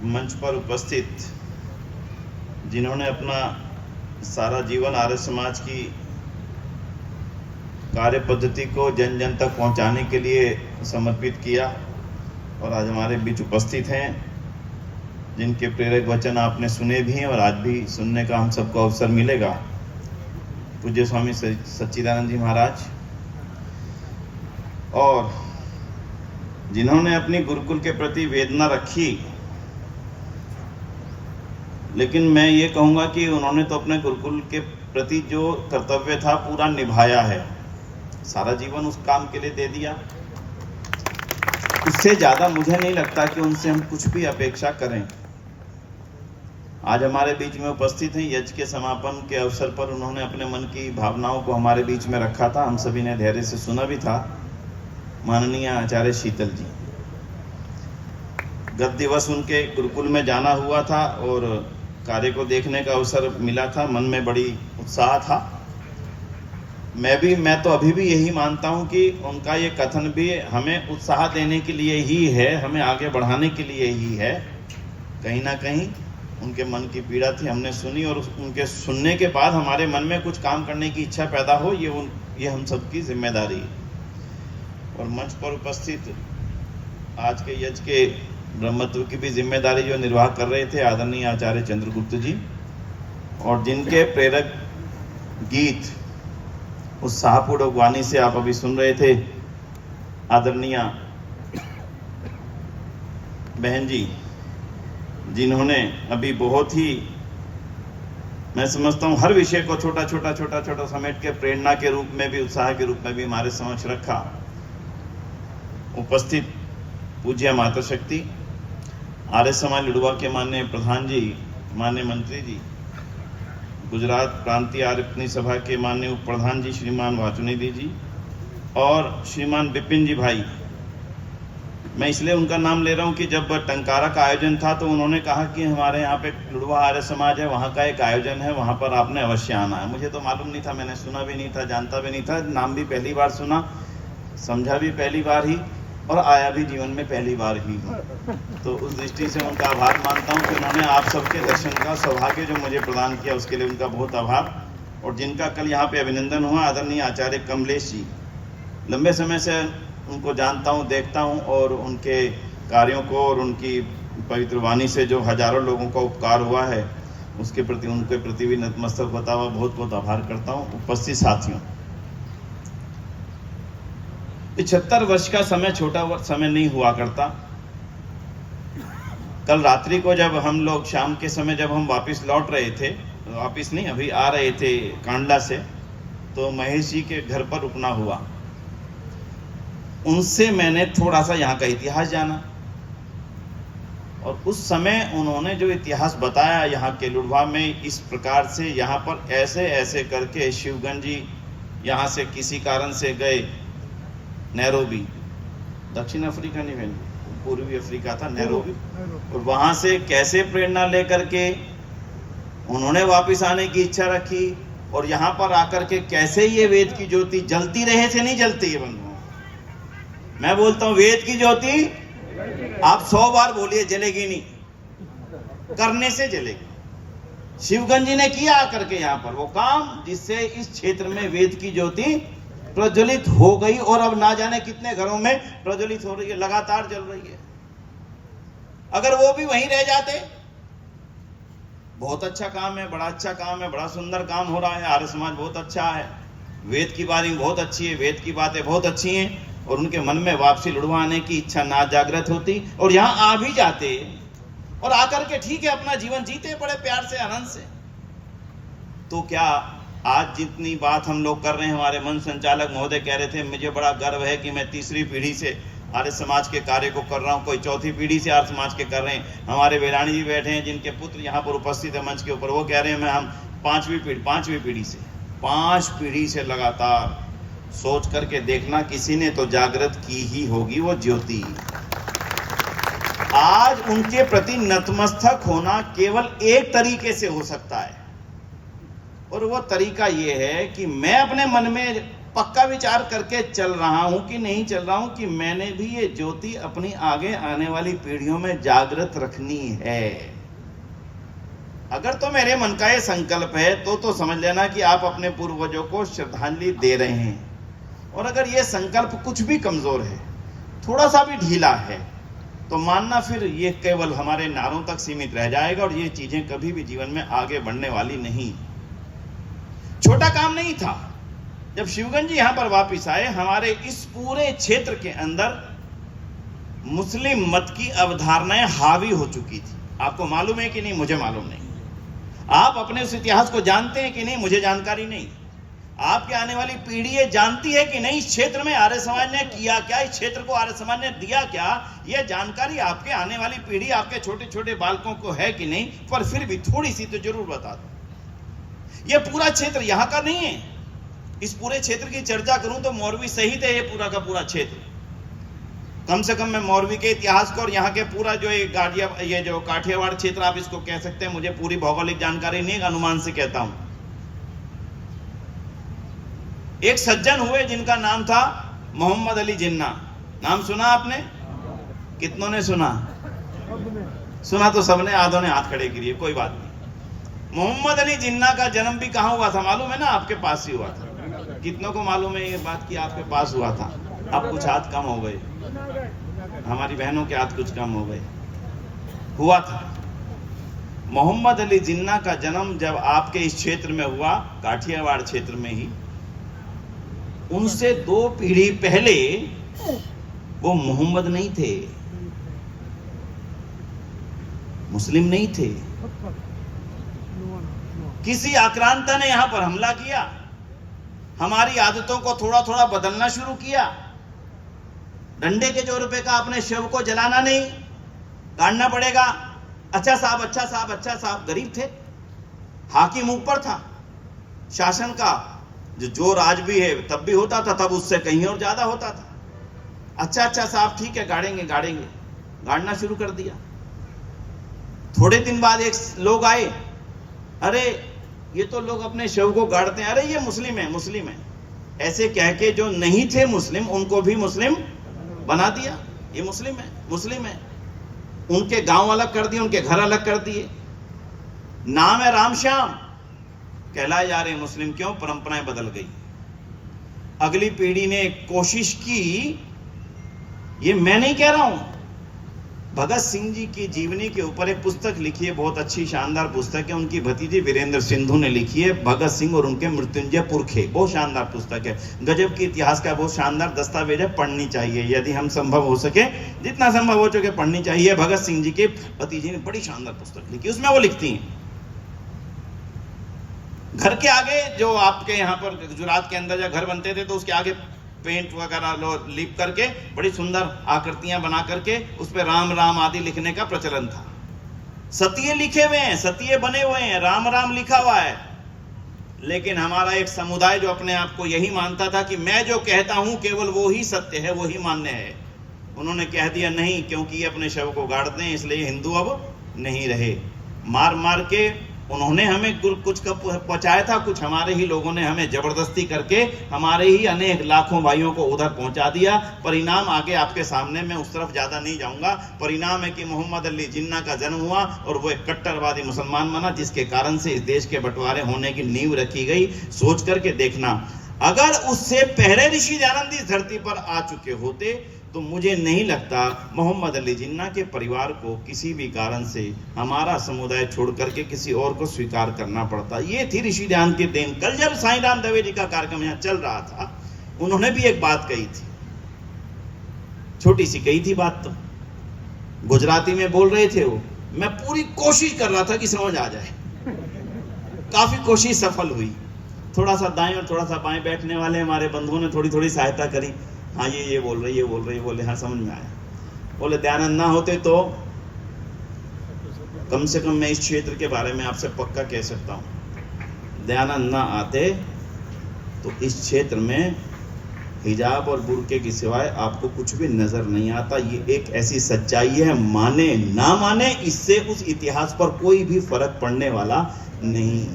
मंच पर उपस्थित जिन्होंने अपना सारा जीवन आर्य समाज की कार्य पद्धति को जन जन तक पहुंचाने के लिए समर्पित किया और आज हमारे बीच उपस्थित हैं, जिनके प्रेरक वचन आपने सुने भी हैं और आज भी सुनने का हम सबको अवसर मिलेगा। पूज्य स्वामी सच्चिदानंद जी महाराज और जिन्होंने अपनी गुरुकुल के प्रति वेदना रखी, लेकिन मैं ये कहूँगा कि उन्होंने तो अपने गुरुकुल के प्रति जो कर्तव्य था पूरा निभाया है, सारा जीवन उस काम के लिए दे दिया। उससे ज़्यादा मुझे नहीं लगता कि उनसे हम कुछ भी अपेक्षा करें। आज हमारे बीच में उपस्थित हैं। यज्ञ के समापन के अवसर पर उन्होंने अपने मन की भावनाओं को हमारे बीच में रखा था, हम सभी ने धैर्य से सुना भी था। माननीय आचार्य शीतल जी, गत दिवस उनके गुरुकुल में जाना हुआ था और कार्य को देखने का अवसर मिला था। मन में बड़ी उत्साह था। मैं तो अभी भी यही मानता हूं कि उनका ये कथन भी हमें उत्साह देने के लिए ही है, हमें आगे बढ़ाने के लिए ही है। कहीं ना कहीं उनके मन की पीड़ा थी, हमने सुनी और उनके सुनने के बाद हमारे मन में कुछ काम करने की इच्छा पैदा हो, ये हम सबकी जिम्मेदारी है। और मंच पर उपस्थित आज के यज्ञ के ब्रह्मत्व की भी जिम्मेदारी जो निर्वाह कर रहे थे आदरणीय आचार्य चंद्रगुप्त जी, और जिनके प्रेरक गीत उत्साहपूर्वक वाणी से आप अभी सुन रहे थे, आदरणीय बहन जी, जिन्होंने अभी बहुत ही, मैं समझता हूँ, हर विषय को छोटा छोटा समेट के प्रेरणा के रूप में भी, उत्साह के रूप में भी हमारे समक्ष रखा। उपस्थित पूज्य माता शक्ति, आर्य समाज लुड़वा के माननीय प्रधान जी, माननीय मंत्री जी, गुजरात प्रांतीय आर्य सभा के माननीय उप प्रधान जी श्रीमान वाचुनिधि जी और श्रीमान विपिन जी भाई। मैं इसलिए उनका नाम ले रहा हूं कि जब टंकारा का आयोजन था तो उन्होंने कहा कि हमारे यहाँ पे लुड़वा आर्य समाज है, वहाँ का एक आयोजन है, वहाँ पर आपने अवश्य आना है। मुझे तो मालूम नहीं था, मैंने सुना भी नहीं था, जानता भी नहीं था, नाम भी पहली बार सुना, समझा भी पहली बार ही और आया भी जीवन में पहली बार ही हूँ। तो उस दृष्टि से उनका आभार मानता हूँ कि उन्होंने आप सबके दर्शन का सौभाग्य जो मुझे प्रदान किया, उसके लिए उनका बहुत आभार। और जिनका कल यहाँ पे अभिनंदन हुआ, आदरणीय आचार्य कमलेश जी, लंबे समय से उनको जानता हूँ, देखता हूँ और उनके कार्यों को और उनकी पवित्र वाणी से जो हजारों लोगों का उपकार हुआ है, उसके प्रति उनके प्रति भी नतमस्तक होता हुआ बहुत बहुत आभार करता हूँ। उपस्थित साथियों, 75 वर्ष का समय छोटा समय नहीं हुआ करता। कल रात्रि को जब हम लोग शाम के समय जब हम वापस लौट रहे थे, वापस नहीं अभी आ रहे थे कांडला से, तो महेश जी के घर पर रुकना हुआ। उनसे मैंने थोड़ा सा यहाँ का इतिहास जाना और उस समय उन्होंने जो इतिहास बताया यहाँ के लुड़वा में, इस प्रकार से यहाँ पर ऐसे ऐसे करके शिवगंज जी यहाँ से किसी कारण से गए नैरोबी, दक्षिण अफ्रीका नहीं, मैंने पूर्वी अफ्रीका था नैरोबी, और वहां से कैसे प्रेरणा लेकर के उन्होंने वापस आने की इच्छा रखी और यहाँ पर आकर के कैसे ये वेद की ज्योति जलती रहे से नहीं जलती है बंधुओं। मैं बोलता हूँ वेद की ज्योति आप 100 बार बोलिए, जलेगी नहीं, करने से जलेगी। शिवगंज जी ने किया आकर के यहाँ पर वो काम जिससे इस क्षेत्र में वेद की ज्योति प्रज्वलित हो गई और अब ना जाने कितने घरों में प्रज्वलित हो रही है, लगातार जल रही है। अगर वो भी वहीं रह जाते, बहुत अच्छा काम है, बड़ा अच्छा काम है, बड़ा सुंदर काम हो रहा है, आर्य समाज बहुत अच्छा है, वेद की वाणी बहुत अच्छी है, वेद की बातें बहुत अच्छी हैं, और उनके मन में वापसी लुड़वा आने की इच्छा ना जागृत होती और यहाँ आ भी जाते और आकर के ठीक है अपना जीवन जीते बड़े प्यार से, आनंद से, तो क्या आज जितनी बात हम लोग कर रहे हैं, हमारे मन संचालक महोदय कह रहे थे, मुझे बड़ा गर्व है कि मैं तीसरी पीढ़ी से आर्य समाज के कार्य को कर रहा हूँ, कोई चौथी पीढ़ी से आर्य समाज के कर रहे हैं। हमारे वेलाणी जी बैठे हैं जिनके पुत्र यहाँ पर उपस्थित है मंच के ऊपर, वो कह रहे हैं मैं हम पांचवी पीढ़ी से 5 पीढ़ी से लगातार। सोच करके देखना, किसी ने तो जागृत की ही होगी वो ज्योति। आज उनके प्रति नतमस्तक होना केवल एक तरीके से हो सकता है, और वो तरीका ये है कि मैं अपने मन में पक्का विचार करके चल रहा हूं कि नहीं चल रहा हूं कि मैंने भी ये ज्योति अपनी आगे आने वाली पीढ़ियों में जागृत रखनी है। अगर तो मेरे मन का ये संकल्प है तो समझ लेना कि आप अपने पूर्वजों को श्रद्धांजलि दे रहे हैं। और अगर ये संकल्प कुछ भी कमजोर है, थोड़ा सा भी ढीला है, तो मानना फिर ये केवल हमारे नारों तक सीमित रह जाएगा और ये चीजें कभी भी जीवन में आगे बढ़ने वाली नहीं। छोटा काम नहीं था। जब शिवगंज जी यहां पर वापिस आए, हमारे इस पूरे क्षेत्र के अंदर मुस्लिम मत की अवधारणाएं हावी हो चुकी थी। आपको मालूम है कि नहीं? मुझे मालूम नहीं। आप अपने उस इतिहास को जानते हैं कि नहीं? मुझे जानकारी नहीं। आपके आने वाली पीढ़ी ये जानती है कि नहीं इस क्षेत्र में आर्य समाज ने किया क्या, इस क्षेत्र को आर्य समाज ने दिया क्या? यह जानकारी आपके आने वाली पीढ़ी, आपके छोटे छोटे बालकों को है कि नहीं? पर फिर भी थोड़ी सी तो जरूर बता दो। यह पूरा क्षेत्र यहाँ का नहीं है। इस पूरे क्षेत्र की चर्चा करूं तो मौरवी सहित है ये पूरा का पूरा क्षेत्र। कम से कम मैं मौरवी के इतिहास को और यहाँ के पूरा जो ये जो काठियावाड़ क्षेत्र आप इसको कह सकते हैं, मुझे पूरी भौगोलिक जानकारी नहीं, अनुमान से कहता हूं। एक सज्जन हुए जिनका नाम था मोहम्मद अली जिन्ना। नाम सुना आपने? कितनों ने सुना? सुना तो सबने, आधों ने हाथ खड़े किए, कोई बात नहीं। मोहम्मद अली जिन्ना का जन्म भी कहां हुआ था मालूम है ना? आपके पास ही हुआ था। कितनों को मालूम है ये बात कि आपके पास हुआ था? अब कुछ हाथ कम हो गए, हमारी बहनों के हाथ कुछ कम हो गए। हुआ था। मोहम्मद अली जिन्ना का जन्म जब आपके इस क्षेत्र में हुआ, काठियावाड़ क्षेत्र में ही, उनसे 2 पीढ़ी पहले वो मोहम्मद नहीं थे, मुस्लिम नहीं थे। किसी आक्रांता ने यहां पर हमला किया, हमारी आदतों को थोड़ा थोड़ा बदलना शुरू किया। डंडे के जोर पे का अपने शव को जलाना नहीं, गाड़ना पड़ेगा। अच्छा साहब, अच्छा साहब, अच्छा साहब। गरीब थे, हाकिम ऊपर था, शासन का जो जोर आज भी है तब भी होता था, तब उससे कहीं और ज्यादा होता था। अच्छा अच्छा साहब, ठीक है, गाड़ेंगे गाड़ेंगे, गाड़ना शुरू कर दिया। थोड़े दिन बाद एक लोग आए, अरे ये तो लोग अपने शव को गाड़ते हैं, अरे ये मुस्लिम है, मुस्लिम है। ऐसे कह के जो नहीं थे मुस्लिम उनको भी मुस्लिम बना दिया। ये मुस्लिम है, मुस्लिम है। उनके गांव अलग कर दिए, उनके घर अलग कर दिए। नाम है रामश्याम, कहलाए जा रहे मुस्लिम। क्यों? परंपराएं बदल गई। अगली पीढ़ी ने कोशिश की, ये मैं नहीं कह रहा हूं, भगत सिंह जी की जीवनी के ऊपर एक पुस्तक लिखी है, बहुत अच्छी शानदार पुस्तक है, उनकी भतीजी वीरेंद्र सिंधु ने लिखी है, भगत सिंह और उनके मृत्युंजय पुरखे। बहुत शानदार पुस्तक है, गजब की इतिहास का बहुत शानदार दस्तावेज है, पढ़नी चाहिए यदि हम संभव हो सके, जितना संभव हो सके पढ़नी चाहिए। भगत सिंह जी के भतीजी ने बड़ी शानदार पुस्तक लिखी। उसमें वो लिखती हैं, घर के आगे जो आपके यहाँ पर गुजरात के अंदर जब घर बनते थे तो उसके आगे पेंट वगैरह लीप करके बड़ी सुंदर आकृतियां बना करके उस पर राम राम आदि लिखने का प्रचलन था। सतिये लिखे हुए हैं, सतिये बने हुए हैं, राम राम लिखा हुआ है। लेकिन हमारा एक समुदाय जो अपने आप को यही मानता था कि मैं जो कहता हूं केवल वो ही सत्य है, वो ही मान्य है, उन्होंने कह दिया नहीं, क्योंकि ये अपने शव को गाड़ते हैं इसलिए हिंदू अब नहीं रहे। मार मार के उन्होंने हमें कुछ पहुंचाया था, कुछ हमारे ही लोगों ने हमें जबरदस्ती करके हमारे ही अनेक लाखों भाइयों को उधर पहुंचा दिया। परिणाम आगे आपके सामने, मैं उस तरफ ज्यादा नहीं जाऊंगा। परिणाम है कि मोहम्मद अली जिन्ना का जन्म हुआ और वो एक कट्टरवादी मुसलमान बना, जिसके कारण से इस देश के बंटवारे होने की नींव रखी गई। सोच करके देखना, अगर उससे पहले ऋषि दयानंद इस धरती पर आ चुके होते तो मुझे नहीं लगता मोहम्मद अली जिन्ना के परिवार को किसी भी कारण से हमारा समुदाय छोड़ करके किसी और को स्वीकार करना पड़ता। ये थी ऋषि दयानंद की देन। कल जब साईं राम दवे जी का कार्यक्रम यहाँ चल रहा था, उन्होंने भी एक बात कही थी, छोटी सी कही थी बात, तो गुजराती में बोल रहे थे वो, मैं पूरी कोशिश कर रहा था कि समझ आ जाए, काफी कोशिश सफल हुई। थोड़ा सा दाएं और थोड़ा सा बाएं बैठने वाले हमारे बंधुओं ने थोड़ी थोड़ी सहायता करी, हाँ ये बोल रही, ये बोल रही, बोले हाँ समझ में आया। बोले दयानंद ना होते तो कम से कम मैं इस क्षेत्र के बारे में आपसे पक्का कह सकता हूँ, दयानंद ना आते तो इस क्षेत्र में हिजाब और बुर्के की सिवाय आपको कुछ भी नजर नहीं आता। ये एक ऐसी सच्चाई है, माने ना माने इससे उस इतिहास पर कोई भी फर्क पड़ने वाला नहीं।